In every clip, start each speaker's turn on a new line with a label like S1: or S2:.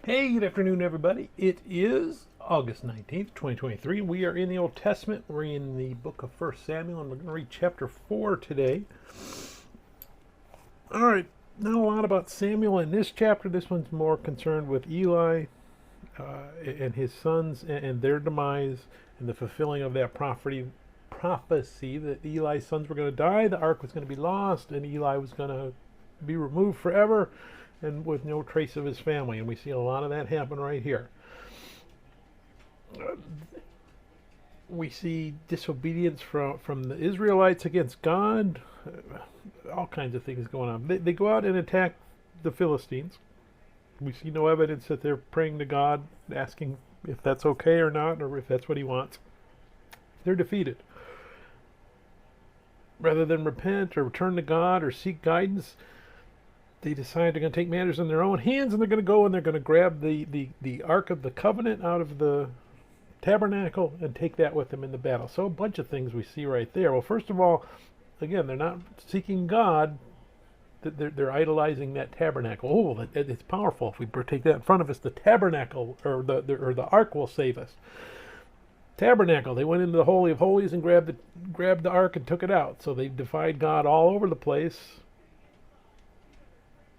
S1: Hey, good afternoon, everybody. It is August 19th, 2023. We are in the Old Testament. We're in the book of 1 Samuel, and we're going to read chapter 4 today. All right, not a lot about Samuel in this chapter. This one's more concerned with Eli and his sons and their demise and the fulfilling of that prophecy that Eli's sons were going to die, the ark was going to be lost, and Eli was going to be removed forever and with no trace of his family. And we see a lot of that happen right here. We see disobedience from the Israelites against God, all kinds of things going on. They go out and attack the Philistines. We see no evidence that they're praying to God, asking if that's okay or not, or if that's what he wants. They're defeated. Rather than repent or return to God or seek guidance, they decide they're going to take matters in their own hands, and they're going to go and they're going to grab the Ark of the Covenant out of the tabernacle and take that with them in the battle. So a bunch of things we see right there. Well, first of all, again, they're not seeking God. They're idolizing that tabernacle. Oh, it's powerful. If we take that in front of us, the tabernacle or the ark will save us. Tabernacle. They went into the Holy of Holies and grabbed the ark and took it out. So they defied God all over the place.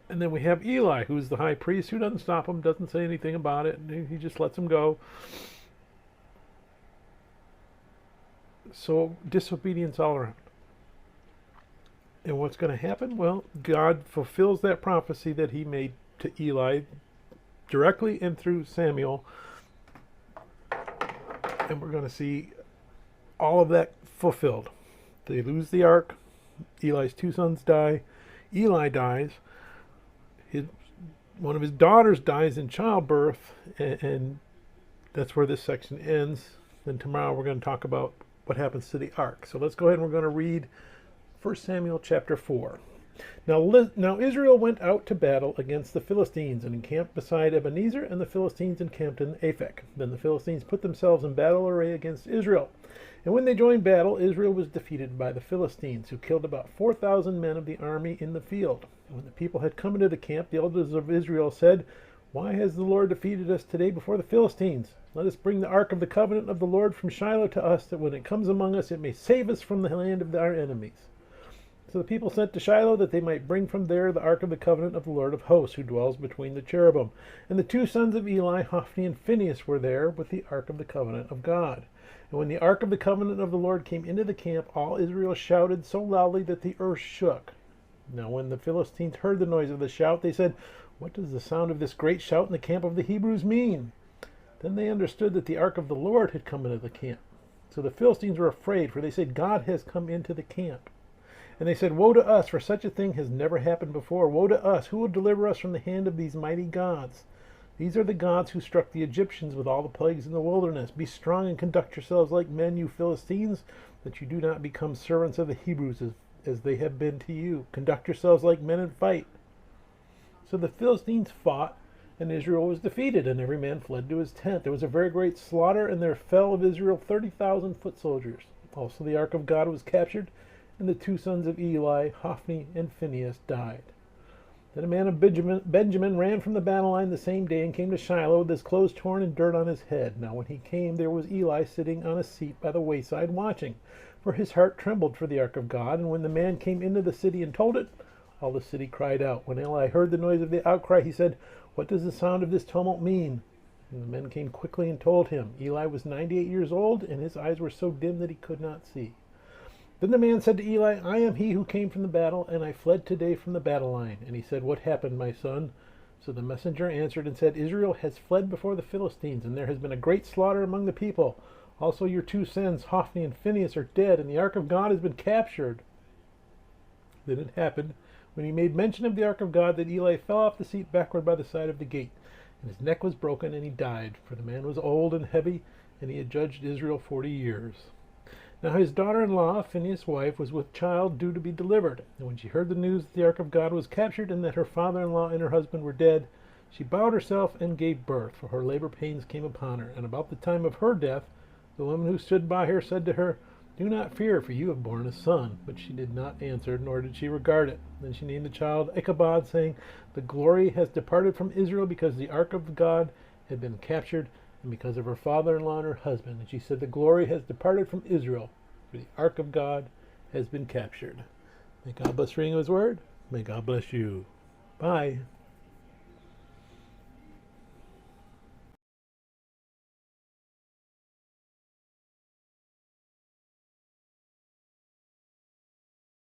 S1: And then we have Eli, who's the high priest, who doesn't stop him, doesn't say anything about it. He just lets him go. So disobedience all around. And what's going to happen? Well, God fulfills that prophecy that he made to Eli directly and through Samuel. And we're going to see all of that fulfilled. They lose the ark. Eli's two sons die. Eli dies. One of his daughters dies in childbirth, and that's where this section ends. Then tomorrow we're going to talk about what happens to the ark. So let's go ahead and we're going to read 1 Samuel chapter 4. Now Israel went out to battle against the Philistines and encamped beside Ebenezer, and the Philistines encamped in Aphek. Then the Philistines put themselves in battle array against Israel. And when they joined battle, Israel was defeated by the Philistines, who killed about 4,000 men of the army in the field. And when the people had come into the camp, the elders of Israel said, "Why has the Lord defeated us today before the Philistines? Let us bring the ark of the covenant of the Lord from Shiloh to us, that when it comes among us, it may save us from the hand of our enemies." So the people sent to Shiloh that they might bring from there the ark of the covenant of the Lord of hosts, who dwells between the cherubim. And the two sons of Eli, Hophni and Phinehas, were there with the ark of the covenant of God. And when the ark of the covenant of the Lord came into the camp, all Israel shouted so loudly that the earth shook. Now when the Philistines heard the noise of the shout, they said, "What does the sound of this great shout in the camp of the Hebrews mean?" Then they understood that the ark of the Lord had come into the camp. So the Philistines were afraid, for they said, "God has come into the camp." And they said, "Woe to us, for such a thing has never happened before. Woe to us, who will deliver us from the hand of these mighty gods? These are the gods who struck the Egyptians with all the plagues in the wilderness. Be strong and conduct yourselves like men, you Philistines, that you do not become servants of the Hebrews as they have been to you. Conduct yourselves like men and fight." So the Philistines fought, and Israel was defeated, and every man fled to his tent. There was a very great slaughter, and there fell of Israel 30,000 foot soldiers. Also the ark of God was captured, and the two sons of Eli, Hophni and Phinehas, died. Then a man of Benjamin ran from the battle line the same day and came to Shiloh with his clothes torn and dirt on his head. Now when he came, there was Eli sitting on a seat by the wayside watching, for his heart trembled for the ark of God. And when the man came into the city and told it, all the city cried out. When Eli heard the noise of the outcry, he said, "What does the sound of this tumult mean?" And the men came quickly and told him. Eli was 98 years old, and his eyes were so dim that he could not see. Then the man said to Eli, "I am he who came from the battle, and I fled today from the battle line." And he said, "What happened, my son?" So the messenger answered and said, "Israel has fled before the Philistines, and there has been a great slaughter among the people. Also your two sons, Hophni and Phinehas, are dead, and the ark of God has been captured." Then it happened, when he made mention of the ark of God, that Eli fell off the seat backward by the side of the gate, and his neck was broken, and he died. For the man was old and heavy, and he had judged Israel 40 years. Now his daughter-in-law, Phinehas' wife, was with child due to be delivered. And when she heard the news that the ark of God was captured, and that her father-in-law and her husband were dead, she bowed herself and gave birth, for her labor pains came upon her. And about the time of her death, the woman who stood by her said to her, "Do not fear, for you have borne a son." But she did not answer, nor did she regard it. Then she named the child Ichabod, saying, "The glory has departed from Israel, because the ark of God had been captured, and because of her father-in-law and her husband." And she said, "The glory has departed from Israel, for the ark of God has been captured." May God bless the reading of his word. May God bless you. Bye.